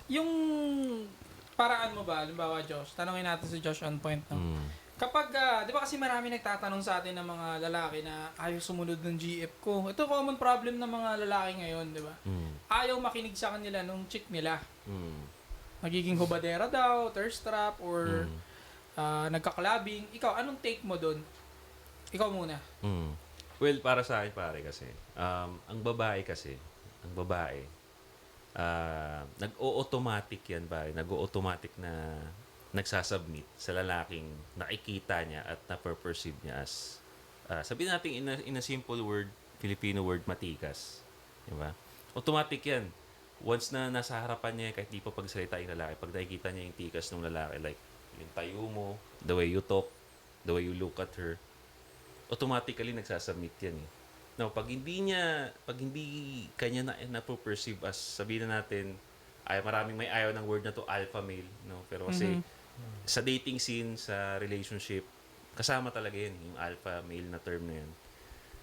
yung paraan mo ba, halimbawa Josh, tanongin natin si Josh on point, no? Kapag, di ba kasi marami nagtatanong sa atin ng mga lalaki na ayaw sumunod ng GF ko. Ito common problem ng mga lalaki ngayon, di ba? Ayaw makinig sa kanila nung chick nila. Nagiging hubadera daw, thirst trap, or nagka-clubbing. Ikaw, anong take mo doon? Ikaw muna. Well, para sa akin pare kasi, ang babae kasi, ang babae, nag-o-automatic yan pare, nag-o-automatic na nagsasubmit sa lalaking nakikita niya at na-perceive niya as, sabihin natin in a simple word, Filipino word, matikas. Diba? Automatic yan. Once na nasa harapan niya, kahit di pa pagsalita yung lalaki, pag nakikita niya yung tikas ng lalaki, like, yung tayo mo, the way you talk, the way you look at her, automatically nagsasubmit yan eh. No, pag hindi kanya na-perceive as, sabihin na natin, ay maraming may ayaw ng word na to, alpha male, no? Pero kasi, sa dating scene, sa relationship, kasama talaga yan, yung alpha male na term na yan.